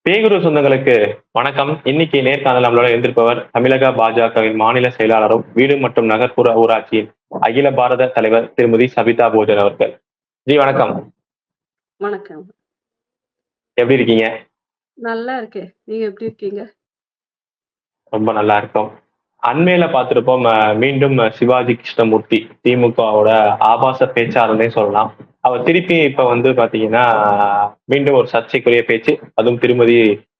பேகுரு சொந்தங்களுக்கு வணக்கம். இன்னைக்கு நேர்காணல் நம்மளோட இருந்திருப்பவர் தமிழக பாஜகவின் மாநில செயலாளரும், வீடு மற்றும் நகர்ப்புற ஊராட்சியின் அகில பாரத தலைவர் திருமதி சபிதா போஜன் அவர்கள். ஜி வணக்கம். வணக்கம். எப்படி இருக்கீங்க? நல்லா இருக்கேன். நீங்க எப்படி இருக்கீங்க? ரொம்ப நல்லா இருக்கோம். அண்மையில பார்த்திருப்போம் மீண்டும் சிவாஜி கிருஷ்ணமூர்த்தி திமுகவோட ஆபாச பேச்சாளர்னே சொல்லலாம். அவர் திருப்பி இப்ப வந்து பாத்தீங்கன்னா மீண்டும் ஒரு சர்ச்சைக்குரிய பேச்சு, அதுவும் திருமதி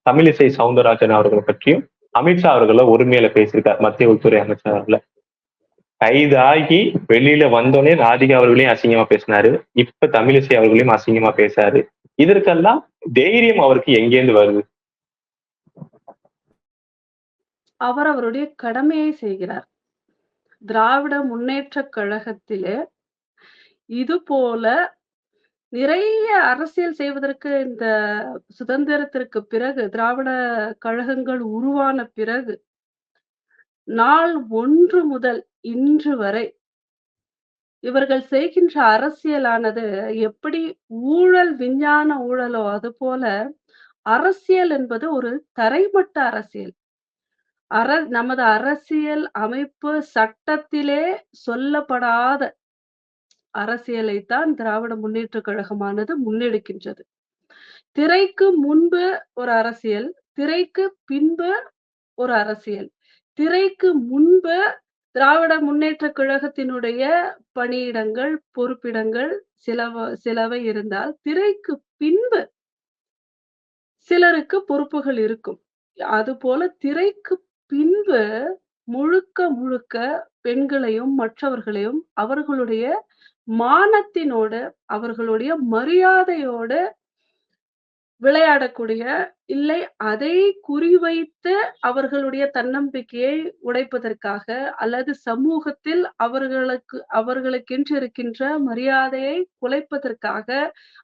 தமிழிசை சவுந்தரராஜன் அவர்களை பற்றியும் அமித்ஷா அவர்கள ஒருமையில பேசியிருக்கார் மத்திய உள்துறை அமைச்சர் அவர்கள. கைதாகி வெளியில வந்தோடனே ராதிகா அவர்களையும் அசிங்கமா பேசினாரு. இப்ப தமிழிசை அவர்களையும் அசிங்கமா பேசாரு. இதற்கெல்லாம் தைரியம் அவருக்கு எங்கேருந்து வருது? அவர் அவருடைய கடமையை செய்கிறார். திராவிட முன்னேற்றக் கழகத்திலே இது போல நிறைய அரசியல் செய்வதற்கு இந்த சுதந்திரத்திற்கு பிறகு, திராவிட கழகங்கள் உருவான பிறகு, நாள் 1 முதல் இன்று வரை இவர்கள் செய்கின்ற அரசியலானது எப்படி ஊழல், விஞ்ஞான ஊழலோ அதுபோல அரசியல் என்பது ஒரு தரைமட்ட அரசியல். நமது அரசியல் அமைப்பு சட்டத்திலே சொல்லப்படாத அரசியலைத்தான் திராவிட முன்னேற்றக் கழகமானது முன்னெடுக்கின்றது. திரைக்கு முன்பு ஒரு அரசியல், திரைக்கு பின்பு ஒரு அரசியல். திரைக்கு முன்பு திராவிட முன்னேற்றக் கழகத்தினுடைய பணியிடங்கள், பொறுப்பிடங்கள் சிலவை இருந்தால், திரைக்கு பின்பு சிலருக்கு பொறுப்புகள் இருக்கும். அதுபோல திரைக்கு பின்பு முழுக்க முழுக்க பெண்களையும், மற்றவர்களையும் அவர்களுடைய மானத்தினோடு, அவர்களுடைய மரியாதையோடு விளையாடக்கூடிய, இல்லை அதை குறிவைத்து அவர்களுடைய தன்னம்பிக்கையை உடைப்பதற்காக, அல்லது சமூகத்தில் அவர்களுக்கென்று இருக்கின்ற மரியாதையை குலைப்பதற்காக,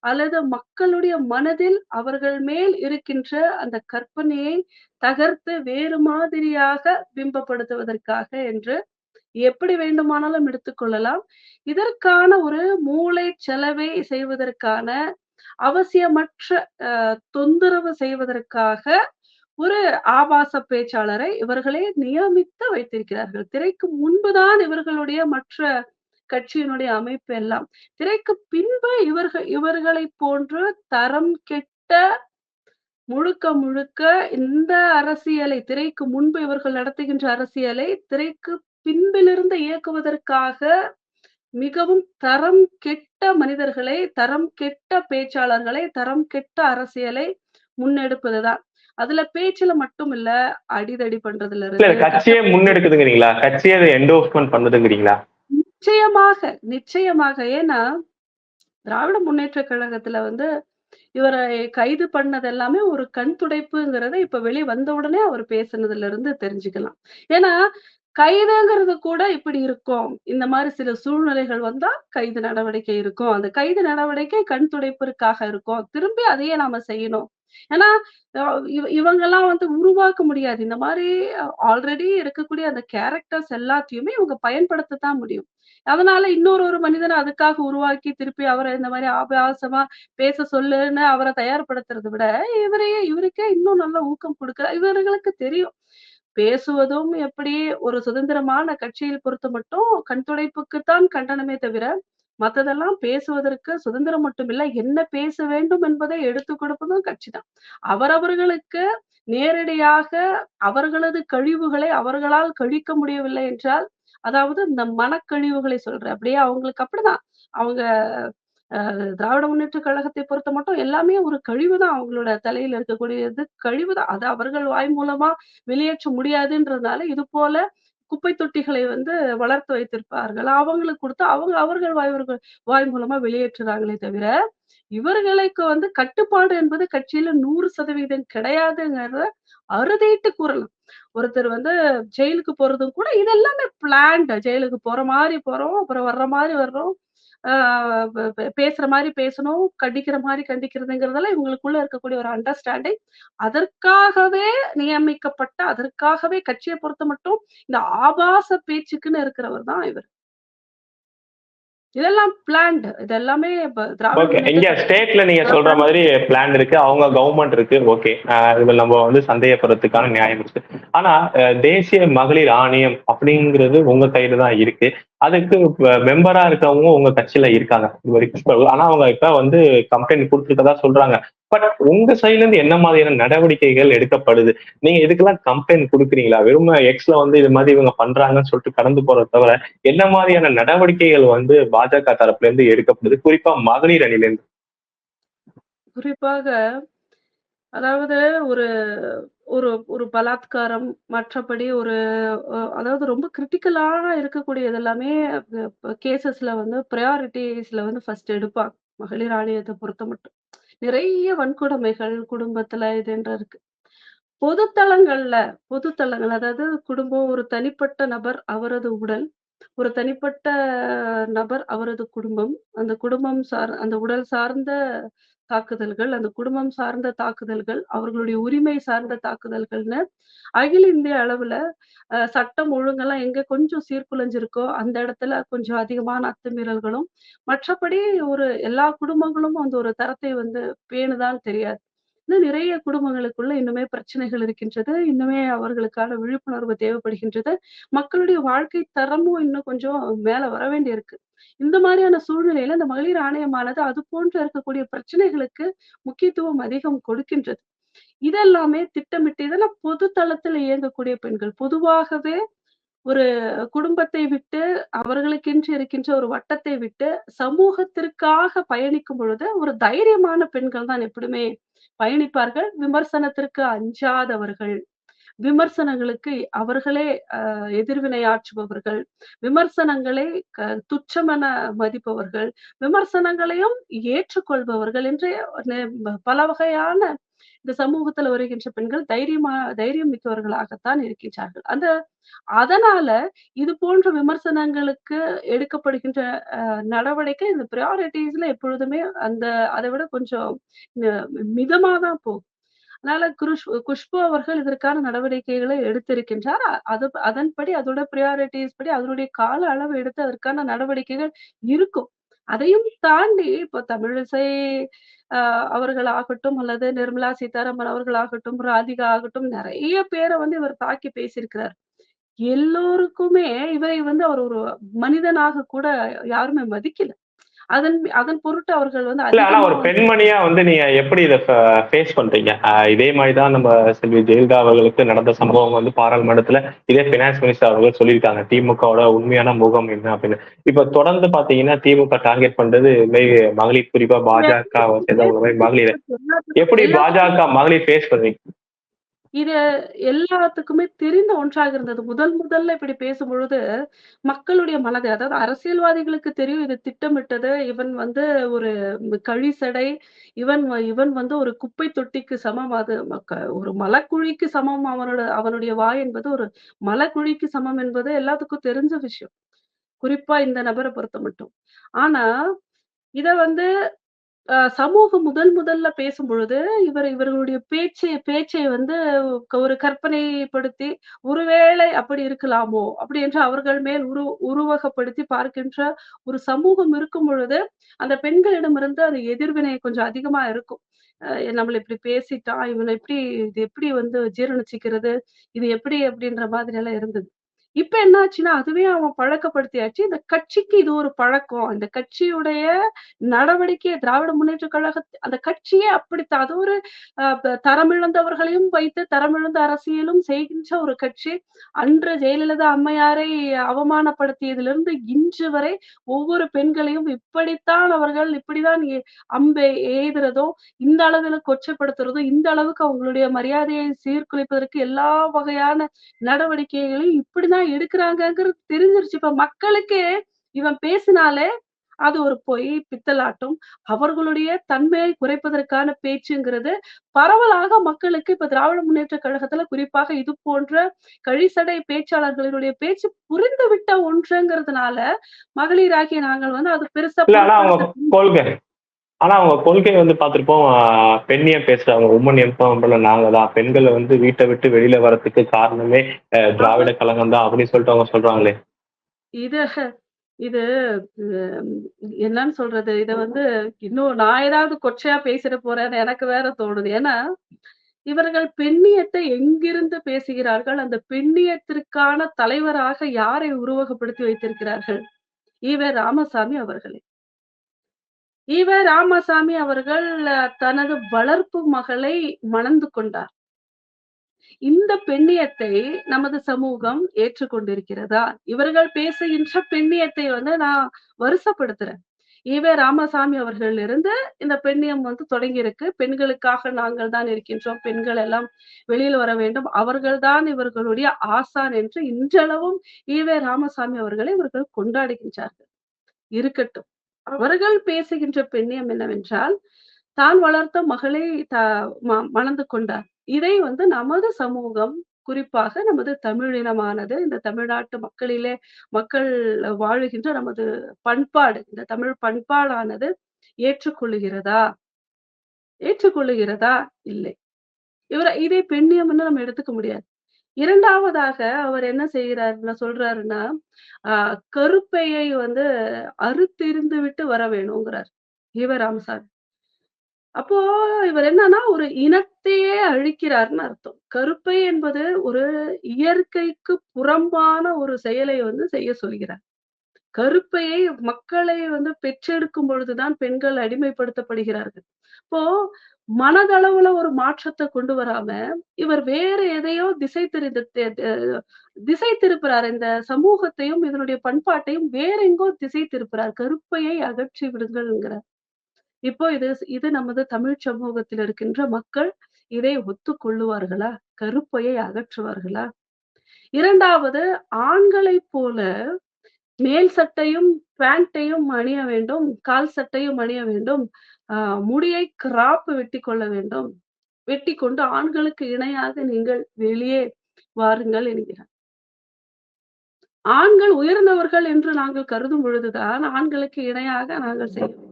அல்லது மக்களுடைய மனதில் அவர்கள் மேல் இருக்கின்ற அந்த கற்பனையை தகர்த்து வேறு மாதிரியாக பிம்பப்படுத்துவதற்காக என்று எப்படி வேண்டுமானாலும் எடுத்துக்கொள்ளலாம். இதற்கான ஒரு மூளை செலவை செய்வதற்கான அவசியமற்ற தொந்தரவு செய்வதற்காக ஒரு ஆபாச பேச்சாளரை இவர்களே நியமித்து வைத்திருக்கிறார்கள். திரைக்கு முன்புதான் இவர்களுடைய மற்ற கட்சியினுடைய அமைப்பு எல்லாம். திரைக்கு பின்பு இவர்களைப் போன்று தரம் கெட்ட முழுக்க முழுக்க இந்த அரசியலை திரைக்கு முன்பு இவர்கள் நடத்துகின்ற அரசியலை திரைக்கு பின்பிலிருந்து இயக்குவதற்காக மிகவும் தரம் கெட்ட மனிதர்களை, தரம் கெட்ட பேச்சாளர்களை, தரம் கெட்ட அரசியலை முன்னெடுப்பதுதான். அதுல பேச்சுல மட்டும் இல்ல, அடிதடி பண்றதுல இல்ல இருந்து கட்சியே முன்னெடுக்குதுங்கிறீங்களா? கட்சியே அதை என்டோர்ஸ்மென்ட் பண்ணுதுங்கிறீங்களா? நிச்சயமாக, நிச்சயமாக. ஏன்னா, திராவிட முன்னேற்றக் கழகத்துல வந்து இவரை கைது பண்ணது எல்லாமே ஒரு கண் துடைப்புங்கிறத இப்ப வெளிய வந்த உடனே அவர் பேசுனதுல இருந்து தெரிஞ்சுக்கலாம். ஏன்னா, கைதுங்கிறது கூட இப்படி இருக்கும். இந்த மாரி சில சூழ்நிலைகள் வந்தா கைது நடவடிக்கை இருக்கும். அந்த கைது நடவடிக்கை கண் துடைப்பிற்காக இருக்கும். திரும்பி அதையே நாம செய்யணும். ஏன்னா, அ இவங்கலாம் வந்து உருவாக்க முடியாது. இந்த மாரி ஆல்ரெடி இருக்கக்கூடிய அந்த கேரக்டர்ஸ் எல்லாத்தையுமே இவங்க பயன்படுத்தத்தான் முடியும். அதனால ஒரு மனிதன அதுக்காக உருவாக்கி திருப்பி அவர இந்த மாரி ஆபாசமா பேச சொல்லுன்னு அவர தயார்படுத்துறத விட, இவருக்கே இன்னும் நல்ல ஊக்கம் குடுக்க இவர்களுக்கு தெரியும். பேசுவதும் எப்படி ஒரு சுதந்திரமான கட்சியில் பொறுத்தமட்டும் கண் துடைப்புக்குத்தான் கண்டனமே தவிர, மத்ததெல்லாம் பேசுவதற்கு சுதந்திரம் மட்டுமில்ல, என்ன பேச வேண்டும் என்பதை எடுத்துக் கொடுப்பதும் கட்சிதான். அவரவர்களுக்கு நேரடியாக அவர்களது கழிவுகளை அவர்களால் கழிக்க முடியவில்லை என்றால், அதாவது இந்த மனக்கழிவுகளை சொல்றேன். அப்படியே அவங்களுக்கு அப்படிதான். அவங்க திராவிட முன்னேற்றக் கழகத்தை பொறுத்தமட்டும் எல்லாமே ஒரு கழிவு தான். அவங்களோட தலையில இருக்கக்கூடியது கழிவு தான். அது அவர்கள் வாய் மூலமா வெளியேற்ற முடியாதுன்றதுனால, இது போல குப்பை தொட்டிகளை வந்து வளர்த்து வைத்திருப்பார்கள். அவங்களுக்கு குடுத்து அவர்கள் வாய் மூலமா வெளியேற்றுறாங்களே தவிர, இவர்களுக்கு வந்து கட்டுப்பாடு என்பது கட்சியில 100% கிடையாதுங்கிறத அறுதியிட்டு கூறலாம். ஒருத்தர் வந்து ஜெயிலுக்கு போறதும் கூட இது எல்லாமே பிளான்ட். ஜெயிலுக்கு போற மாரி போறோம், அப்புறம் வர்ற மாரி வர்றோம். ஆ பேசுற மாரி பேசணும், கண்டிக்கிற மாரி கண்டிக்கிறதுங்கிறதெல்லாம் இவங்களுக்குள்ள இருக்கக்கூடிய ஒரு அண்டர்ஸ்டாண்டிங். அதற்காகவே நியமிக்கப்பட்ட, அதற்காகவே கட்சிய பொறுத்தமட்டும் இந்த ஆபாச பேச்சுக்குன்னு இருக்கிறவர் தான் இவர். இதெல்லாம் பிளான்ட். இது எல்லாமே இப்ப திராவிட ஓகே. முன்னேற்ற இங்க ஸ்டேட்ல நீங்க சொல்ற கழகம் மாதிரி பிளான் இருக்கு. அவங்க கவர்ன்மெண்ட் இருக்கு. ஓகே. இதுல நம்ம வந்து சந்தேகப்படுறதுக்கான நியாயம் இருக்கு. ஆனா தேசிய மகளிர் ஆணையம் அப்படிங்கிறது உங்க கையில தான் இருக்கு. அதுக்கு மெம்பரா இருக்கவங்க உங்க கட்சியில இருக்காங்க. இது வரைக்கும். ஆனா அவங்க இப்ப வந்து கம்ப்ளைண்ட் குடுத்துருக்கதா சொல்றாங்க. பட் உங்க சைடுல இருந்து என்ன மாதிரியான நடவடிக்கைகள் எடுக்கப்படுது? நீங்க இதுக்கெல்லாம் கம்ப்ளைண்ட் குடுக்குறீங்களா? வெறும் எக்ஸ்ல வந்து இது மாதிரி இவங்க பண்றாங்கன்னு சொல்லிட்டு கடந்து போறத தவிர, என்ன மாதிரியான நடவடிக்கைகள் வந்து பாஜக தரப்புல இருந்து எடுக்கப்படுது? குறிப்பா மகளிர் அணியில இருந்து. குறிப்பாக அதாவது ஒரு ஒரு ஒரு பலாத்காரம், மற்றபடி ஒரு அதாவது ரொம்ப கிரிட்டிக்கலா இருக்கக்கூடிய இதெல்லாமே கேஸஸ்ல வந்து பிரையாரிட்டீஸ்ல வந்து ஃபர்ஸ்ட் எடுப்பாங்க. மகளிர் ஆணையத்த பொறுத்தமட்டும். நிறைய வன்கொடுமைகள் குடும்பத்துல இதுன்ற இருக்கு. பொதுத்தளங்கள்ல பொதுத்தளங்கள் அதாவது குடும்பம் ஒரு தனிப்பட்ட நபர், அவரது உடல். ஒரு தனிப்பட்ட நபர், அவரது குடும்பம். அந்த குடும்பம் அந்த உடல் சார்ந்த தாக்குதல்கள், அந்த குடும்பம் சார்ந்த தாக்குதல்கள், அவர்களுடைய உரிமை சார்ந்த தாக்குதல்கள்னு அகில இந்திய அளவுல சட்டம் ஒழுங்கெல்லாம் எங்க கொஞ்சம் சீர்குலைஞ்சிருக்கோ, அந்த இடத்துல கொஞ்சம் அதிகமான அத்துமீறல்களும், மற்றபடி ஒரு எல்லா குடும்பங்களும் வந்து ஒரு தரத்தை வந்து பேணுதான்னு தெரியாது. இன்னும் நிறைய குடும்பங்களுக்குள்ள இன்னுமே பிரச்சனைகள் இருக்கின்றது. இன்னுமே அவர்களுக்கான விழிப்புணர்வு தேவைப்படுகின்றது. மக்களுடைய வாழ்க்கை தரமும் இன்னும் கொஞ்சம் மேல வர வேண்டியிருக்கு. இந்த மாரியான சூழ்நிலையில இந்த மகளிர் ஆணையமானது அது போன்று இருக்கக்கூடிய பிரச்சனைகளுக்கு முக்கியத்துவம் அதிகம் கொடுக்கின்றது. இதெல்லாமே திட்டமிட்டு இதெல்லாம் பொது தளத்துல இயங்கக்கூடிய பெண்கள். பொதுவாகவே ஒரு குடும்பத்தை விட்டு அவர்களுக்கென்று இருக்கின்ற ஒரு வட்டத்தை விட்டு சமூகத்திற்காக பயணிக்கும் பொழுது ஒரு தைரியமான பெண்கள் தான் எப்படியுமே பயணிப்பார்கள். விமர்சனத்திற்கு அஞ்சாதவர்கள். விமர்சனங்களுக்கு அவர்களே எதிர்வினை ஆற்றுபவர்கள். விமர்சனங்களை துச்சமென மதிப்பவர்கள். விமர்சனங்களையும் ஏற்றுக்கொள்பவர்கள் என்று பல வகையான இந்த சமூகத்துல வருகின்ற பெண்கள் தைரியம் மிக்கவர்களாகத்தான் இருக்கின்றார்கள். அதனால இது போன்ற விமர்சனங்களுக்கு எடுக்கப்படுகின்ற நடவடிக்கை இந்த பிரையாரிட்டீஸ்ல எப்பொழுதுமே அதை விட கொஞ்சம் ந மிதமா தான் போகும். அதனால குஷ்பு அவர்கள் இதற்கான நடவடிக்கைகளை எடுத்திருக்கின்றார். அதன்படி அதோட பிரையாரிட்டீஸ் படி அதனுடைய கால அளவு எடுத்து அதற்கான நடவடிக்கைகள் இருக்கும். அதையும் தாண்டி இப்போ தமிழிசை அ அவர்களாகட்டும், அல்லது நிர்மலா சீதாராமன் அவர்களாகட்டும், ராதிகா ஆகட்டும், நெறைய பேர வந்து இவர் தாக்கி பேசியிருக்கிறார். எல்லோருக்குமே இவரை வந்து அவர் ஒரு மனிதனாக கூட யாருமே மதிக்கல. அதன் அதன் பொருட்டு அவர்கள் வந்து இல்ல ஆனா அதிகமா ஒரு வந்து பெண்மணியா வந்து நீங்க எப்படி இத ஃபேஸ் பண்றீங்க? இதே மாரி தான் நம்ம செல்வி ஜெயலலிதா அவர்களுக்கு நடந்த சம்பவம் வந்து பாராளுமன்றத்துல இதே பினான்ஸ் மினிஸ்டர் அவர்கள் சொல்லியிருக்காங்க. திமுகவோட உண்மையான முகம் என்ன அப்படின்னு. இப்ப தொடர்ந்து பாத்தீங்கன்னா திமுக டார்கெட் பண்றது இது மாரி மகளிர் குறிப்பா பாஜகவை சேர்ந்தவங்க மாரி மகளிர. எப்படி எல்லாத்துக்குமே பாஜக மகளிர் ஃபேஸ் பண்றீங்க? இது எல்லாத்துக்குமே தெரிந்த ஒன்றாக இருந்தது. முதல்ல இப்படி பேசும்பொழுது, மக்களுடைய மனது அதாவது அரசியல்வாதிகளுக்கு தெரியும் இது திட்டமிட்டது. இவன் வந்து ஒரு கழிசடை. இவன் வந்து ஒரு குப்பை தொட்டிக்கு சமம். அது ஒரு மலக்குழிக்கு சமம். அவனுடைய வாய் என்பது ஒரு மலக்குழிக்கு சமம் என்பது எல்லாத்துக்கும் தெரிஞ்ச விஷயம். குறிப்பா இந்த நபர பொறுத்தமட்டும். ஆனா, இத வந்து சமூகம் முதல்ல பேசும்பொழுது, இவர்களுடைய பேச்சை வந்து ஒரு கற்பனைப்படுத்தி, ஒருவேளை அப்படி இருக்கலாமோ! அப்படி என்று அவர்கள் மேல் உருவகப்படுத்தி பார்க்கின்ற ஒரு சமூகம் இருக்கும் பொழுது, அந்த பெண்களிடமிருந்து அது எதிர்வினை கொஞ்சம் அதிகமா இருக்கும். நம்மள இப்படி பேசிட்டான், இது எப்படி வந்து ஜீரணிச்சுக்கிறது? இது எப்படி? அப்படின்ற மாதிரியெல்லாம் இருந்தது. இப்ப என்ன ஆச்சுன்னா, அதுவே அவன் பழக்கப்படுத்தியாச்சு. இந்த கட்சிக்கு இது ஒரு பழக்கம். இந்த கட்சியுடைய நடவடிக்கை திராவிட முன்னேற்றக் அந்த கட்சியே அப்படித்தான். அது ஒரு தரமிழந்தவர்களையும் வைத்து தரமிழந்த அரசியலும் செய்கின்ற ஒரு கட்சி. அன்று ஜெயலலிதா அம்மையாரை அவமானப்படுத்தியதிலிருந்து இன்று வரை ஒவ்வொரு பெண்களையும் இப்படித்தான் அவர்கள் இப்படிதான் அம்பை எய்துறதும், இந்த அளவில கொச்சைப்படுத்துறதும், இந்த அளவுக்கு அவங்களுடைய மரியாதையை சீர்குலைப்பதற்கு எல்லா வகையான நடவடிக்கைகளையும் இப்படிதான் எடுக்குறாங்கங்கிறது தெரிஞ்சிருச்சு. இப்ப மக்களுக்கே இவன் பேசினாலே அது ஒரு பொய், பித்தலாட்டம். அவர்களுடைய தன்மையை குறைப்பதற்கான பேச்சுங்கிறது பரவலாக மக்களுக்கு இப்ப திராவிட முன்னேற்றக் கழகத்துல குறிப்பாக இது போன்ற கழிசடை பேச்சாளர்களினுடைய பேச்சு புரிந்துவிட்ட ஒன்றுங்கிறதுனால, மகளிராகிய நாங்கள் வந்து அது பெருசா இல்ல பொருட்படுத்த கொள்கை அவங்க கொள்கை வந்து பார்த்திருப்போம். பெண்ணியம் பேசுறவங்க உமன் எம்பவர்மெண்ட்ல நாங்க தான். பெண்கள வந்து வீட்ட விட்டு வெளியில வரதுக்கு காரணமே திராவிட கழகம் தான் அப்படின்னு சொல்லிட்டு அவங்க சொல்றாங்களே. இது இது ம் என்னன்னு சொல்றது? இத வந்து இன்னும் நான் ஏதாவது கொச்சையா பேசிற போறேன்னு எனக்கு வேற தோணுது. ஏன்னா, இவர்கள் பெண்ணியத்தை எங்கிருந்து பேசுகிறார்கள்? அந்த பெண்ணியத்திற்கான தலைவராக யாரை உருவகப்படுத்தி வைத்திருக்கிறார்கள்? ராமசாமி அவர்களே. ராமசாமி அவர்கள் தனது வளர்ப்பு மகளை மணந்து கொண்டார். இந்த பெண்ணியத்தை நமது சமூகம் ஏற்றுக்கொண்டிருக்கிறதா? இவர்கள் பேசுகின்ற பெண்ணியத்தை வந்து நான் வருசப்படுத்துறேன். ராமசாமி அவர்களிலிருந்து இந்த பெண்ணியம் வந்து தொடங்கியிருக்கு. பெண்களுக்காக நாங்கள் தான் இருக்கின்றோம். பெண்கள் எல்லாம் வெளியில் வர வேண்டும். அவர்கள் தான் இவர்களுடைய ஆசான் என்று இன்றளவும் ராமசாமி அவர்களை இவர்கள் கொண்டாடுகின்றார்கள். இருக்கட்டும். அவர்கள் பேசுகின்ற பெண்ணியம் என்னவென்றால், தான் வளர்த்த மகளை த ம மணந்து கொண்டார். இதை வந்து நமது சமூகம், குறிப்பாக நமது தமிழினமானது, இந்த தமிழ்நாட்டு மக்கள் வாழுகின்ற நமது பண்பாடு, இந்த தமிழ் பண்பாடானது ஏற்றுக்கொள்ளுகிறதா? ஏற்றுக்கொள்ளுகிறதா? இல்லை. இதை பெண்ணியம்ன்னு நம்ம எடுத்துக்க முடியாது. 2வதாக அவர் என்ன செய்கிறாருன்னா சொல்றாருன்னா, அ கருப்பையை வந்து அறுத்தெறிந்து விட்டு வர வேணுங்கிறார். ராமசாமி. அப்போ இவர் என்னன்னா, ஒரு இனத்தையே அழிக்கிறார்ன்னு அர்த்தம். கருப்பை என்பது ஒரு இயற்கைக்கு புறம்பான ஒரு செயலை வந்து செய்ய சொல்கிறார். கருப்பையை மக்களை வந்து பெற்றெடுக்கும் பொழுதுதான் பெண்கள் அடிமைப்படுத்தப்படுகிறார்கள். இப்போ மனதளவுல ஒரு மாற்றத்த கொண்டு வராம, இவர் வேற எதையோ திசை திருப்புறார். இந்த சமூகத்தையும், இதனுடைய பண்பாட்டையும் வேற எங்கோ திசை திருப்புறார். கருப்பையை அகற்றி விடுங்கள்ங்கிறார். இப்போ இது நமது தமிழ் சமூகத்தில் இருக்கின்ற மக்கள் இதை ஒத்துக்கொள்ளுவார்களா? கருப்பையை அகற்றுவார்களா? 2வது ஆண்களைப் போல மேல் சட்டையும், பேண்ட்டையும் அணிய வேண்டும். கால் சட்டையும் அணிய வேண்டும். அ முடியை வெட்டிக் கொள்ள வேண்டும். வெட்டிக்கொண்டு ஆண்களுக்கு இணையாக நீங்கள் வெளியே வாருங்கள் என்கிறார். ஆண்கள் உயர்ந்தவர்கள் என்று நாங்கள் கருதும் பொழுதுதான் ஆண்களுக்கு இணையாக நாங்கள் செய்ய வேண்டும்.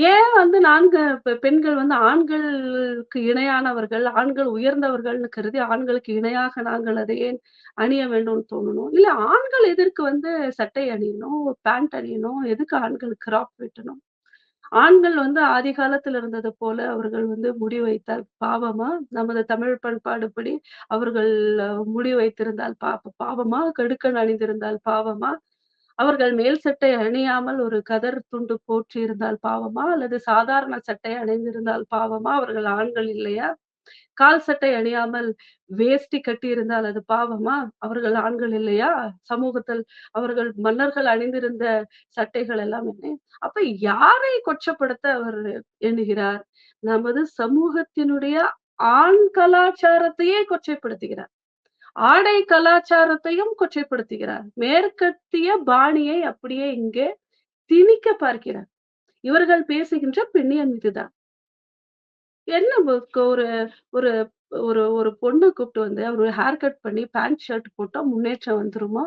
ஏன் வந்து பெண்கள் வந்து ஆண்களுக்கு இணையானவர்கள், ஆண்கள் உயர்ந்தவர்கள்னு கருதி ஆண்களுக்கு இணையாக நாங்கள் அதை ஏன் அணிய வேண்டும்னு தோணணும்? இல்ல ஆண்கள் எதற்கு வந்து சட்டை அணியணும்? பேண்ட் அணியணும்? எதுக்கு ஆண்கள் கிராப் வெட்டணும்? ஆண்கள் வந்து ஆதி காலத்துல இருந்தது போல அவர்கள் வந்து முடி வைத்தால் பாவமா? நமது தமிழ் பண்பாடுபடி அவர்கள் முடி வைத்திருந்தால் பாவமா? கடுக்கன் அணிந்திருந்தால் பாவமா? அவர்கள் மேல் சட்டை அணியாமல் ஒரு கதர் துண்டு போற்றியிருந்தால் பாவமா? அல்லது சாதாரண சட்டை அணிந்திருந்தால் பாவமா? அவர்கள் ஆண்கள் இல்லையா? கால் சட்டை அணியாமல் வேஷ்டி கட்டியிருந்தால் அது பாவமா? அவர்கள் ஆண்கள் இல்லையா? சமூகத்தில் அவர்கள் மன்னர்கள் அணிந்திருந்த சட்டைகள் எல்லாம் என்ன? அப்ப யாரை கொச்சப்படுத்த அவர் எண்ணுகிறார்? நமது சமூகத்தினுடைய ஆண் கலாச்சாரத்தையே கொச்சைப்படுத்துகிறார். ஆடை கலாச்சாரத்தையும் கொச்சைப்படுத்துகிறார். மேற்கத்திய பாணியை அப்படியே இங்கே திணிக்க பார்க்கிறார். இவர்கள் பேசுகின்ற பெண்ணியம் இதுதான். என்ன ஒரு ஒரு ஒரு ஒரு பொண்ண கூப்பிட்டு வந்து ஒரு ஹேர் கட் பண்ணி பேண்ட் ஷர்ட் போட்டா முன்னேற்றம் வந்துருமா?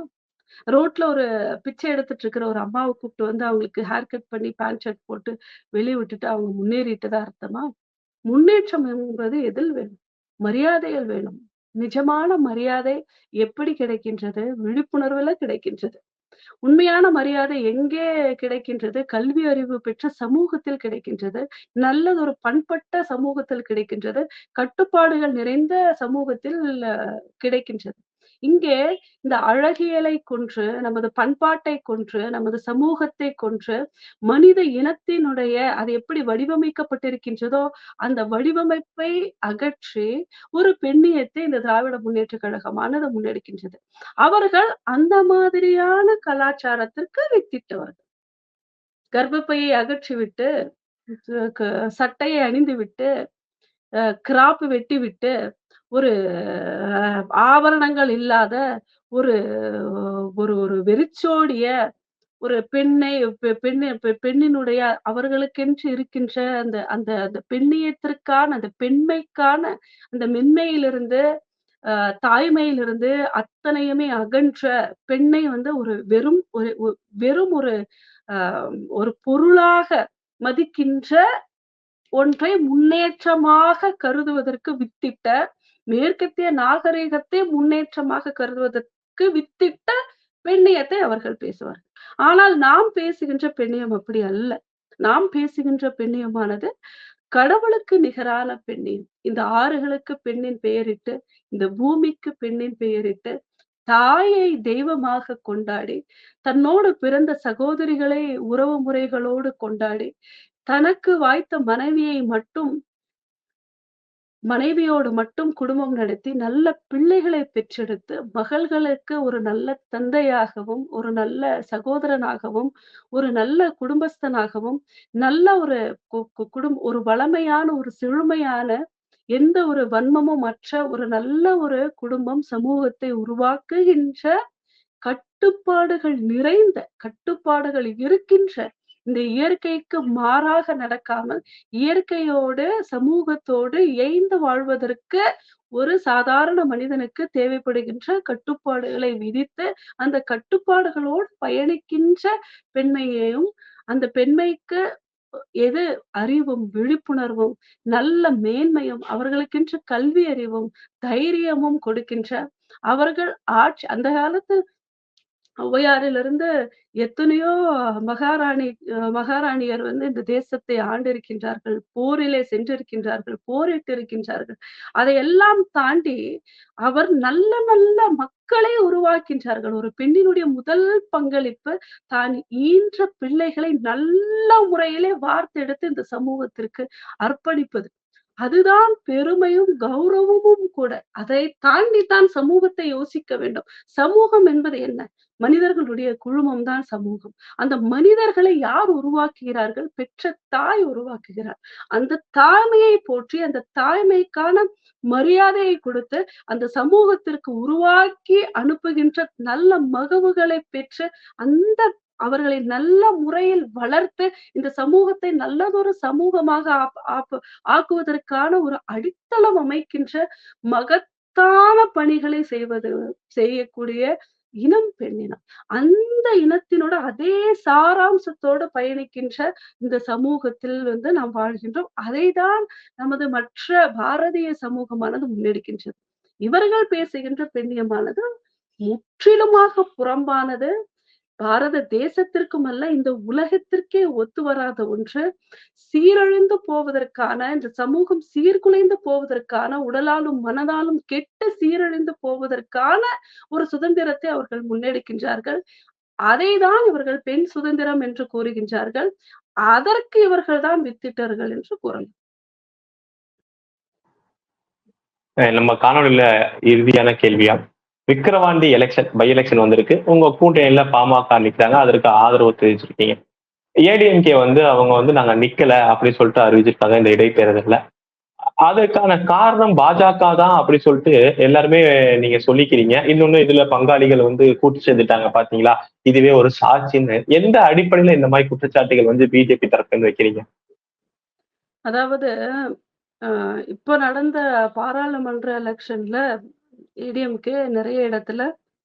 ரோட்ல ஒரு பிச்சை எடுத்துட்டு இருக்கிற ஒரு அம்மாவ கூப்பிட்டு வந்து அவங்களுக்கு ஹேர் கட் பண்ணி பேண்ட் ஷர்ட் போட்டு வெளிய விட்டுட்டு அவங்க முன்னேறிட்டதா அர்த்தமா? முன்னேற்றம் என்பது எதில் வேணும்? மரியாதையில் வேணும். நிஜமான மரியாதை எப்படி கிடைக்கின்றது? விழிப்புணர்வுல கிடைக்கின்றது. உண்மையான மரியாதை எங்கே கிடைக்கின்றது? கல்வி அறிவு பெற்ற சமூகத்தில் கிடைக்கின்றது. நல்லதொரு பண்பட்ட சமூகத்தில் கிடைக்கின்றது. கட்டுப்பாடுகள் நிறைந்த சமூகத்தில் கிடைக்கின்றது. இங்கே இந்த அழகியலை கொன்று, நமது பண்பாட்டை கொன்று, நமது சமூகத்தை கொன்று, மனித இனத்தினுடைய அது எப்படி வடிவமைக்கப்பட்டிருக்கின்றதோ, அந்த வடிவமைப்பை அகற்றி ஒரு பெண்ணியத்தை இந்த திராவிட முன்னேற்றக் கழகமானது முன்னெடுக்கின்றது. அவர்கள் அந்த மாதிரியான கலாச்சாரத்திற்கு வித்திட்டவர்கள். கர்ப்பப்பையை அகற்றிவிட்டு, சட்டையை அணிந்துவிட்டு, கிராப் வெட்டிவிட்டு, ஒரு ஆபரணங்கள் இல்லாத ஒரு ஒரு ஒரு வெறிச்சோடிய ஒரு பெண்ணை பெண்ணினுடைய அவர்களுக்கென்று இருக்கின்ற அந்த அந்த அந்த பெண்ணியத்திற்கான, அந்த பெண்மைக்கான அந்த மென்மையிலிருந்து தாய்மையிலிருந்து அத்தனையுமே அகன்ற பெண்ணை வந்து ஒரு வெறும் அ ஒரு பொருளாக மதிக்கின்ற ஒன்றை முன்னேற்றமாக கருதுவதற்கு வித்திட்ட, மேற்கத்திய நாகரீகத்தை முன்னேற்றமாக கருதுவதற்கு வித்திட்ட பெண்ணியத்தை அவர்கள் பேசுவார்கள். ஆனால் நாம் பேசுகின்ற பெண்ணியம் அப்படி அல்ல. நாம் பேசுகின்ற பெண்ணியமானது கடவுளுக்கு நிகரான பெண்ணியம். இந்த ஆறுகளுக்கு பெண்ணின் பெயரிட்டு, இந்த பூமிக்கு பெண்ணின் பெயரிட்டு, தாயை தெய்வமாக கொண்டாடி, தன்னோடு பிறந்த சகோதரிகளை உறவு முறைகளோடு கொண்டாடி, தனக்கு வாய்த்த மனைவியோடு மட்டும் குடும்பம் நடத்தி நல்ல பிள்ளைகளை பெற்றெடுத்து மகள்களுக்கு ஒரு நல்ல தந்தையாகவும் ஒரு நல்ல சகோதரனாகவும் ஒரு நல்ல குடும்பஸ்தனாகவும் நல்ல ஒரு ஒரு வளமையான ஒரு செழுமையான எந்த ஒரு வன்மமும் அற்ற ஒரு நல்ல ஒரு குடும்பம் சமூகத்தை உருவாக்குகின்ற கட்டுப்பாடுகள் இருக்கின்ற இந்த இயற்கைக்கு மாறாக நடக்காமல் இயற்கையோடு சமூகத்தோடு இயைந்து வாழ்வதற்கு ஒரு சாதாரண மனிதனுக்கு தேவைப்படுகின்ற கட்டுப்பாடுகளை விதித்து அந்த கட்டுப்பாடுகளோடு பயணிக்கின்ற பெண்மையையும் அந்த பெண்மைக்கு எது அறிவும் விழிப்புணர்வும் நல்ல மேன்மையும் அவர்களுக்கென்று கல்வி அறிவும் தைரியமும் கொடுக்கின்ற அவர்கள் அந்த காலத்து ஔவையாரிலிருந்து எத்தனையோ மகாராணியர் இந்த தேசத்தை ஆண்டிருக்கின்றார்கள். போரிலே சென்றிருக்கின்றார்கள். போரிட்டு இருக்கின்றார்கள். அதையெல்லாம் தாண்டி அவர் நல்ல நல்ல மக்களை உருவாக்கின்றார்கள். ஒரு பெண்ணினுடைய முதல் பங்களிப்பு தான் ஈன்ற பிள்ளைகளை நல்ல முறையிலே வார்த்தெடுத்து இந்த சமூகத்திற்கு அர்ப்பணிப்பது. அதுதான் பெருமையும் கௌரவமும் கூட. அதை தாண்டித்தான் சமூகத்தை யோசிக்க வேண்டும். சமூகம் என்பது என்ன? மனிதர்களுடைய குழுமம் தான் சமூகம். அந்த மனிதர்களை யார் உருவாக்குகிறார்கள்? பெற்ற தாய் உருவாக்குகிறார். அந்த தாய்மையை போற்றி அந்த தாய்மைக்கான மரியாதையை கொடுத்து அந்த சமூகத்திற்கு உருவாக்கி அனுப்புகின்ற நல்ல மகவுகளை பெற்று அந்த அவர்களை நல்ல முறையில் வளர்த்து இந்த சமூகத்தை நல்லதொரு சமூகமாக ஆக்குவதற்கான ஒரு அடித்தளம் அமைக்கின்ற மகத்தான பணிகளை செய்யக்கூடிய இனம் பெண்ணினம். அந்த இனத்தினோட அதே சாராம்சத்தோடு பயணிக்கின்ற இந்த சமூகத்தில் நாம் வாழ்கின்றோம். அதைதான் நமது மற்ற பாரதிய சமூகமானது முன்னெடுக்கின்றது. இவர்கள் பேசுகின்ற பெண்ணியமானது முற்றிலுமாக புறம்பானது. பாரத தேசத்திற்கும் அல்ல இந்த உலகத்திற்கே ஒத்து வராத ஒன்று. சீரழிந்து போவதற்கான இந்த சமூகம் சீர்குலைந்து போவதற்கான உடலாலும் மனதாலும் கெட்டு சீரழிந்து போவதற்கான ஒரு சுதந்திரத்தை அவர்கள் முன்னெடுக்கின்றார்கள். அதைதான் இவர்கள் பெண் சுதந்திரம் என்று கூறுகின்றார்கள். அதற்கு இவர்கள் தான் வித்திட்டர்கள் என்று கூறலாம். நம்ம காணொலியில இறுதியான கேள்வியா, விக்கிரவாண்டி பை எலெக்ஷன் வந்திருக்கு. உங்க கூட்டணியில பாமக நிக்கிறாங்க, அதற்கு ஆதரவு தெரிவிச்சிருக்கீங்க. ஏடிஎம்கே அவங்க நாங்க நிக்கல அப்படின்னு சொல்லிட்டு அறிவிச்சிருக்காங்க இந்த இடைத்தேர்தல்ல. அதற்கான காரணம் பாஜக தான் அப்படி சொல்லிட்டு எல்லாருமே நீங்க சொல்லிக்கிறீங்க. இன்னொன்னு இதுல பங்காளிகள் கூட்டு சேர்ந்துட்டாங்க பாத்தீங்களா, இதுவே ஒரு சாட்சின்னு எந்த அடிப்படையில இந்த மாதிரி குற்றச்சாட்டுகள் பிஜேபி தரப்புன்னு வைக்கிறீங்க? அதாவது இப்ப நடந்த பாராளுமன்ற எலெக்ஷன்ல ஏடிஎம்கே நிறைய இடத்துல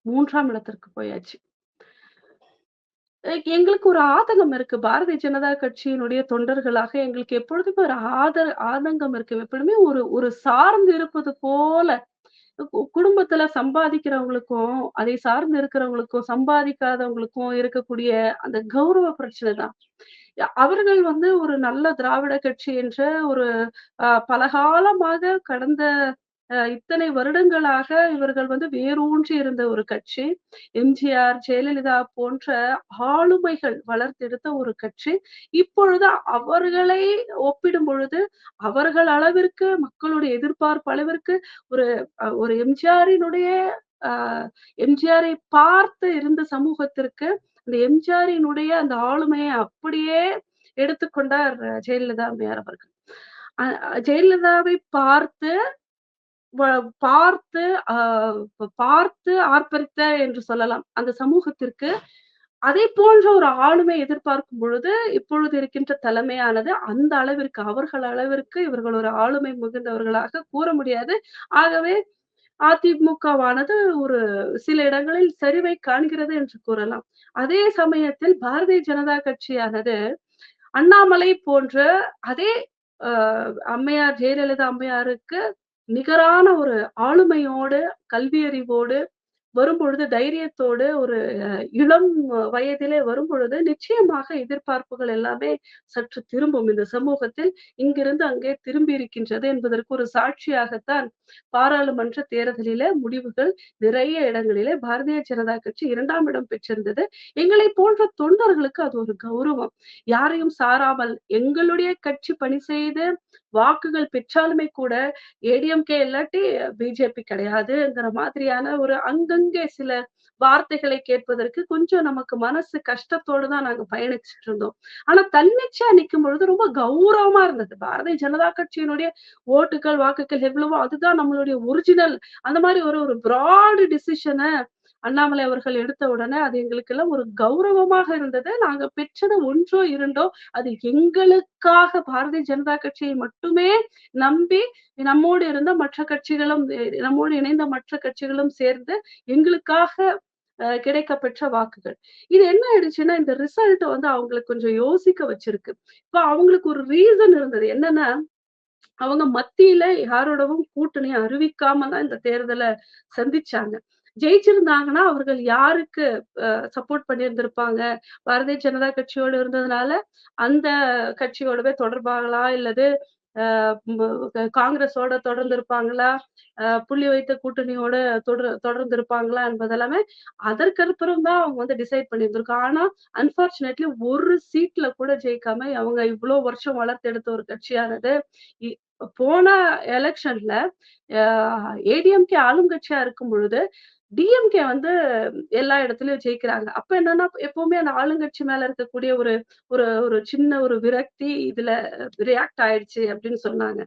3ஆம் இடத்திற்கு போயாச்சு. எங்களுக்கு ஒரு ஆதங்கம் இருக்கு. பாரதிய ஜனதா கட்சியினுடைய தொண்டர்களாக எங்களுக்கு எப்பொழுதுமே ஒரு ஆதங்கம் இருக்கு. எப்பொழுதுமே ஒரு சார்ந்து இருப்பது போல குடும்பத்துல சம்பாதிக்கிறவங்களுக்கும் அதை சார்ந்து இருக்கிறவங்களுக்கும் சம்பாதிக்காதவங்களுக்கும் இருக்கக்கூடிய அந்த கௌரவ பிரச்சனை தான். அவர்கள் ஒரு நல்ல திராவிட கட்சி என்ற ஒரு பலகாலமாக கடந்த இத்தனை வருடங்களாக இவர்கள் வேரூன்றி இருந்த ஒரு கட்சி. எம்ஜிஆர், ஜெயலலிதா போன்ற ஆளுமைகள் வளர்த்தெடுத்த ஒரு கட்சி. இப்பொழுது அவர்களை ஒப்பிடும் பொழுது அவர்கள் அளவிற்கு மக்களுடைய எதிர்பார்ப்பு அளவிற்கு ஒரு எம்ஜிஆரை பார்த்து இருந்த சமூகத்திற்கு அந்த எம்ஜிஆரினுடைய அந்த ஆளுமையை அப்படியே எடுத்துக்கொண்டார் ஜெயலலிதா அம்மையார் அவர்கள். ஜெயலலிதாவை பார்த்து ஆர்ப்பரித்த என்று சொல்லலாம் அந்த சமூகத்திற்கு. அதை போன்ற ஒரு ஆளுமை எதிர்பார்க்கும் பொழுது இப்பொழுது இருக்கின்ற தலைமையானது அந்த அளவிற்கு அவர்கள் அளவிற்கு இவர்கள் ஒரு ஆளுமை மிகுந்தவர்களாக கூற முடியாது. ஆகவே அதிமுகவானது ஒரு சில இடங்களில் சரிவை காண்கிறது என்று கூறலாம். அதே சமயத்தில் பாரதிய ஜனதா கட்சியானது அண்ணாமலை போன்ற அதே அம்மையார் ஜெயலலிதா அம்மையாருக்கு நிகரான ஒரு ஆளுமையோடு, கல்வி அறிவோடு, வரும்பொழுது தைரியத்தோடு ஒரு இளம் வயதிலே வரும்பொழுது நிச்சயமாக எதிர்பார்ப்புகள் எல்லாமே சற்று திரும்பும் இந்த சமூகத்தில். இங்கிருந்து அங்கே திரும்பி இருக்கின்றது என்பதற்கு ஒரு சாட்சியாகத்தான் பாராளுமன்ற தேர்தலிலே முடிவுகள் நிறைய இடங்களிலே பாரதிய ஜனதா கட்சி 2ஆம் இடம் பெற்றிருந்தது. எங்களைப் போன்ற தொண்டர்களுக்கு அது ஒரு கௌரவம். யாரையும் சாராமல் எங்களுடைய கட்சி பணி செய்து வாக்குகள் பெற்றாலுமே கூட ஏடிஎம்கே இல்லாட்டி பிஜேபி கிடையாதுங்கிற மாதிரியான ஒரு அங்கங்கே சில வார்த்தைகளை கேட்பதற்கு கொஞ்சம் நமக்கு மனசு கஷ்டத்தோடு தான் நாங்க பயணிச்சுட்டு இருந்தோம். ஆனா தன்னிச்சையா நிக்கும் பொழுது ரொம்ப கௌரவமா இருந்தது. பாரதிய ஜனதா கட்சியினுடைய ஓட்டுகள், வாக்குகள் எவ்வளவோ அதுதான் நம்மளுடைய ஒரிஜினல். அந்த மாதிரி ஒரு ஒரு பிராட் டிசிஷன அண்ணாமலை அவர்கள் எடுத்த உடனே அது எங்களுக்கெல்லாம் ஒரு கௌரவமாக இருந்தது. நாங்க பெற்றது 1ஓ 2ஓ அது எங்களுக்காக பாரதிய ஜனதா கட்சியை மட்டுமே நம்பி நம்மோடு இருந்த மற்ற கட்சிகளும் நம்மோடு இணைந்த மற்ற கட்சிகளும் சேர்ந்து எங்களுக்காக கிடைக்கப்பெற்ற வாக்குகள். இது என்ன ஆயிடுச்சுன்னா, இந்த ரிசல்ட் வந்து அவங்களுக்கு கொஞ்சம் யோசிக்க வச்சிருக்கு. இப்ப அவங்களுக்கு ஒரு ரீசன் இருந்தது. என்னன்னா, அவங்க மத்தியில யாரோடவும் கூட்டணி அறிவிக்காம தான் இந்த தேர்தல சந்திச்சாங்க. ஜெயிச்சிருந்தாங்கன்னா, அவர்கள் யாருக்கு சப்போர்ட் பண்ணியிருந்திருப்பாங்க? பாரதிய ஜனதா கட்சியோடு இருந்ததுனால, அந்த கட்சியோடவே தொடர்பாகலாம் இல்லது காங்கிரஸோட தொடர்ந்து இருப்பாங்களா? புள்ளி வைத்த கூட்டணியோட தொடர்ந்து இருப்பாங்களா என்பதெல்லாமே அதற்கப்புறம் தான் அவங்க வந்து டிசைட் பண்ணியிருந்திருக்காங்க. ஆனா, அன்பார்ச்சுனேட்லி ஒரு சீட்ல கூட ஜெயிக்காம அவங்க இவ்ளோ வருஷம் வளர்த்தெடுத்த ஒரு கட்சியானது, இ போன எலக்ஷன்ல அ ஏடிஎம்கே ஆளும் கட்சியா இருக்கும் பொழுது, டிஎம்கே வந்து எல்லா இடத்துலயும் ஜெயிக்கிறாங்க. அப்ப என்னன்னா, எப்பவுமே அந்த ஆளுங்கட்சி மேல இருக்கக்கூடிய ஒரு ஒரு ஒரு சின்ன ஒரு விரக்தி இதுல ரியாக்ட் ஆயிடுச்சு அப்படின்னு சொன்னாங்க.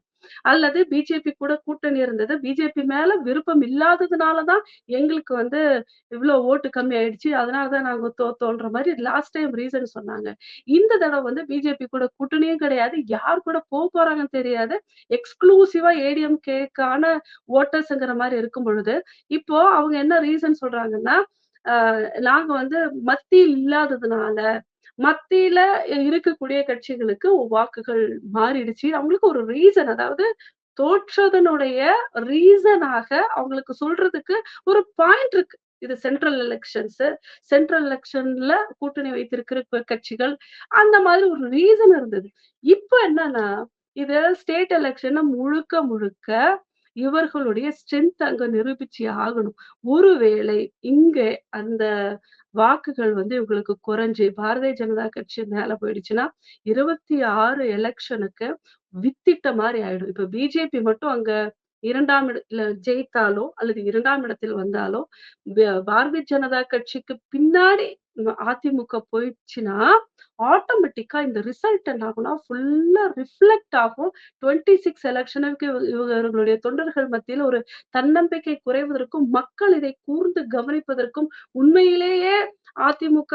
அல்லது பிஜேபி கூட கூட்டணி இருந்தது. பிஜேபி மேல விருப்பம் இல்லாததுனால தான் எங்களுக்கு வந்து இவ்ளோ ஓட்டு கம்மி ஆயிடுச்சு. அதனால தான் நாங்க தோத்தோன்ற மாரி லாஸ்ட் டைம் ரீசன் சொன்னாங்க. இந்த தடவ வந்து பிஜேபி கூட கூட்டணியும் கிடையாது. யார் கூட போறாங்கன்னு தெரியாது. எக்ஸ்க்ளூசிவா ஏடிஎம்கேக்கான வோட்டர்ஸ்ங்கிற மாரி இருக்கும் பொழுது, இப்போ அவங்க என்ன ரீசன் சொல்றாங்கன்னா, அ நாங்க வந்து மத்தியில் இல்லாததுனால, மத்தியில இருக்கக்கூடிய கட்சிகளுக்கு வாக்குகள் மாறிடுச்சு. அவங்களுக்கு ஒரு ரீசன் அதாவது தோற்றதனுடைய ரீசனாக அவங்களுக்கு சொல்றதுக்கு ஒரு பாயிண்ட் இருக்கு. இது சென்ட்ரல் எலக்ஷன்ல கூட்டணி வைத்திருக்கிற கட்சிகள் அந்த மாதிரி ஒரு ரீசன் இருந்தது. இப்ப என்னன்னா, இது ஸ்டேட் எலக்ஷன் முழுக்க முழுக்க இவர்களுடைய ஸ்ட்ரென்த் அங்க நிரூபிச்சு ஆகணும். ஒருவேளை இங்க அந்த வாக்குகள் வந்து இவங்களுக்கு குறைஞ்சு பாரதிய ஜனதா கட்சி மேல போயிடுச்சுன்னா, 26 எலக்ஷனுக்கு வித்திட்ட மாரி ஆயிடும். இப்ப பிஜேபி மட்டும் அங்க 2ஆம் இடத்துல ஜெயித்தாலோ, அல்லது 2ஆம் இடத்தில் வந்தாலோ, பாரதிய ஜனதா கட்சிக்கு பின்னாடி அதிமுக போயிடுச்சுன்னா, ஆட்டோமேட்டிக்கா இந்த ரிசல்ட் என்ன ஆகும்னா, ஃபுல்லா ரிஃப்ளெக்ட் ஆகும். 26 எலக்ஷனுக்கு இவர்களுடைய தொண்டர்கள் மத்தியில ஒரு தன்னம்பிக்கை குறைவதற்கும், மக்கள் இதை கூர்ந்து கவனிப்பதற்கும், உண்மையிலேயே அதிமுக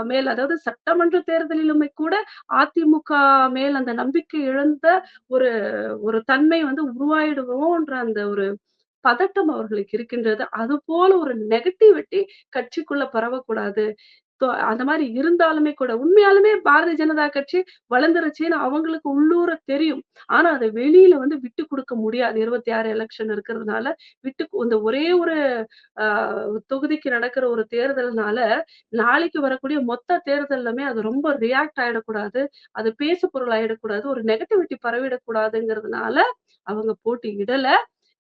மேல் அதாவது சட்டமன்ற தேர்தலிலுமே கூட அதிமுக மேல் அந்த நம்பிக்கை இழந்த ஒரு ஒரு தன்மை வந்து உருவாயிடுவோன்ற அந்த ஒரு பதட்டம் அவர்களுக்கு இருக்கின்றது. அதுபோல ஒரு நெகட்டிவிட்டி கட்சிக்குள்ள பரவக்கூடாது. அந்த மாரி இருந்தாலுமே கூட உண்மையாலுமே பாரதிய ஜனதா கட்சி வளர்ந்துருச்சுன்னு அவங்களுக்கு உள்ளூர தெரியும். ஆனா அத வெளியில வந்து விட்டு குடுக்க முடியாது. 26 எலக்ஷன் இருக்கிறதுனால இந்த ஒரே ஒரு அ தொகுதிக்கு நடக்கிற ஒரு தேர்தல்னால, நாளைக்கு வரக்கூடிய மொத்த தேர்தல்லுமே அது ரொம்ப ரியாக்ட் ஆயிடக்கூடாது. அது பேசு பொருள் ஆயிடக்கூடாது. ஒரு நெகட்டிவிட்டி பரவிடக்கூடாதுங்கிறதுனால அவங்க போட்டியிடல.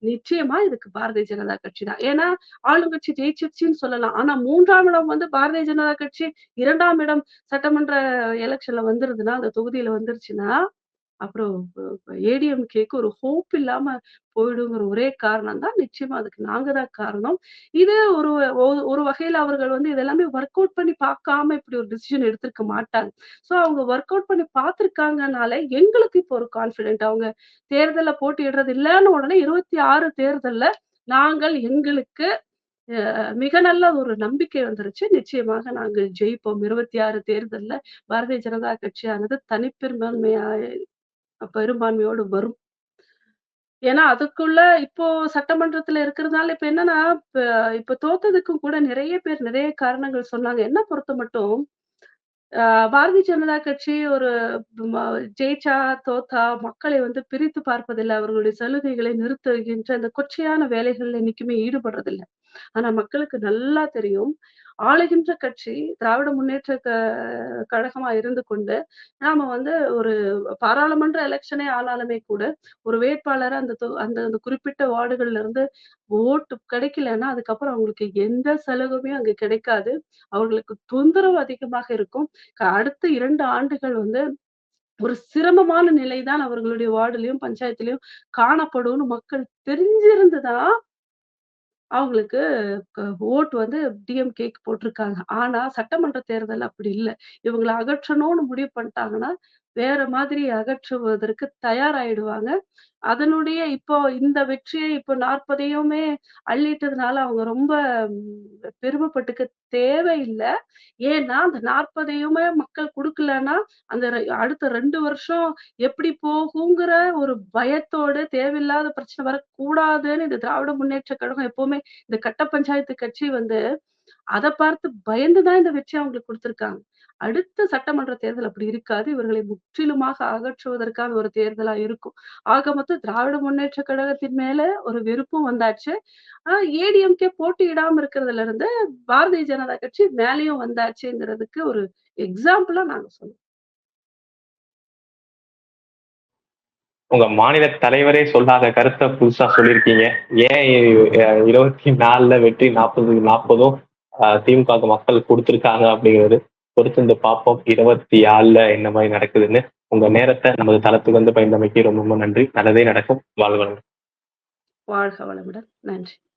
நிச்சயமா இதுக்கு பாரதிய ஜனதா கட்சி தான். ஏன்னா, ஆளுங்கட்சி ஜெயிச்சிருச்சுன்னு சொல்லலாம். ஆனா 3ஆம் இடம் வந்து பாரதிய ஜனதா கட்சி 2ஆம் இடம் சட்டமன்ற எலக்ஷன்ல வந்துருதுன்னா, அந்த தொகுதியில வந்துருச்சுன்னா, அப்புறம் ஏடிஎம்கேக்கு ஒரு ஹோப் இல்லாம போயிடுங்கிற ஒரே காரணம் தான் நிச்சயமா அதுக்கு நாங்க தான் காரணம். இது ஒரு ஒரு வகையில அவர்கள் வந்து இதெல்லாமே வொர்க் அவுட் பண்ணி பார்க்காம இப்படி ஒரு டிசிஷன் எடுத்திருக்க மாட்டாங்க. சோ அவங்க வொர்க் அவுட் பண்ணி பார்த்திருக்காங்கனால எங்களுக்கு இப்போ ஒரு கான்ஃபிடென்ட். அவங்க தேர்தல்ல போட்டியிடுறது இல்லன்னு உடனே 26 தேர்தல்ல நாங்கள் எங்களுக்கு மிக நல்ல ஒரு நம்பிக்கை வந்துருச்சு. நிச்சயமாக நாங்க ஜெயிப்போம். 26 தேர்தல்ல பாரதிய ஜனதா கட்சியானது பெரும்பான்மையோடு வரும். ஏன்னா, அதுக்குள்ள இப்போ சட்டமன்றத்துல இருக்கிறதுனால இப்ப என்னன்னா, இப்ப தோத்ததுக்கும் கூட நிறைய பேர் நிறைய காரணங்கள் சொன்னாங்க. என்ன பொறுத்தமட்டும், அ பாரதிய ஜனதா கட்சி ஒரு ம ஜெயிச்சா, தோத்தா மக்களை வந்து பிரித்து பார்ப்பதில்ல. அவர்களுடைய சலுகைகளை நிறுத்துகின்ற அந்த கொச்சையான வேலைகள்ல என்னைக்குமே ஈடுபடுறதில்ல. ஆனா மக்களுக்கு நல்லா தெரியும். ஆளுகின்ற கட்சி திராவிட முன்னேற்ற கழகமா இருந்து கொண்டு, நாம வந்து ஒரு பாராளுமன்ற எலக்ஷனே ஆனாலுமே கூட, ஒரு வேட்பாளர அந்த அந்த குறிப்பிட்ட வார்டுகள்ல இருந்து ஓட்டு கிடைக்கலன்னா, அதுக்கப்புறம் அவங்களுக்கு எந்த சலுகையுமே அங்க கிடைக்காது. அவர்களுக்கு தொந்தரவு அதிகமாக இருக்கும். அடுத்த 2 ஆண்டுகள் வந்து ஒரு சிரமமான நிலை தான் அவர்களுடைய வார்டுலயும், பஞ்சாயத்துலயும் காணப்படும்னு மக்கள் தெரிஞ்சிருந்து தான் அவங்களுக்கு க ஓட்டு வந்து டிஎம்கேக்கு போட்டிருக்காங்க. ஆனா, சட்டமன்ற தேர்தல் அப்படி இல்ல. இவங்கள அகற்றணும்னு முடிவு பண்ணிட்டாங்கன்னா, வேற மாதிரி அகற்றுவதற்கு தயாராயிடுவாங்க. அதனுடைய இப்போ இந்த வெற்றியை இப்போ 40யுமே அள்ளிட்டதுனால அவங்க ரொம்ப பெருமைப்பட்டுக்க தேவையில்ல. ஏன்னா, அந்த 40யுமே மக்கள் குடுக்கலன்னா, அந்த அடுத்த 2 வருஷம் எப்படி போகுங்கிற ஒரு பயத்தோட தேவையில்லாத பிரச்சனை வரக்கூடாதுன்னு இந்த திராவிட முன்னேற்றக் கழகம் எப்பவுமே இந்த கட்ட பஞ்சாயத்து கட்சி வந்து அத பார்த்து பயந்து தான் இந்த வெற்றிய அவங்களுக்கு குடுத்திருக்காங்க. அடுத்த சட்டமன்ற தேர்தல் அப்படி இருக்காது. இவர்களை முற்றிலுமாக அகற்றுவதற்கான ஒரு தேர்தலா இருக்கும். ஆக மொத்தம் திராவிட முன்னேற்றக் கழகத்தின் மேல ஒரு வெறுப்பும் வந்தாச்சு. ஏடிஎம்கே போட்டியிடாம இருக்கிறதுல இருந்து பாரதிய ஜனதா கட்சி மேலயும் வந்தாச்சுங்கிறதுக்கு ஒரு எக்ஸாம்பிளா நாங்க சொல்லுவோம். உங்க மாநில தலைவரே சொல்லாத கருத்தை புதுசா சொல்லியிருக்கீங்க. ஏன் 24ல வெற்றி 40-40ம் திமுகவுக்கு மக்கள் கொடுத்திருக்காங்க அப்படிங்கிறது பொறுத்திருந்து பார்ப்போம். 26ல என்ன மாதிரி நடக்குதுன்னு. உங்க நேரத்தை நமது தளத்துக்கு வந்து பயந்தமைக்கு ரொம்ப ரொம்ப நன்றி. நல்லதே நடக்கும். வாழ்க வளமுடன். வாழ்க வளமுடன். நன்றி.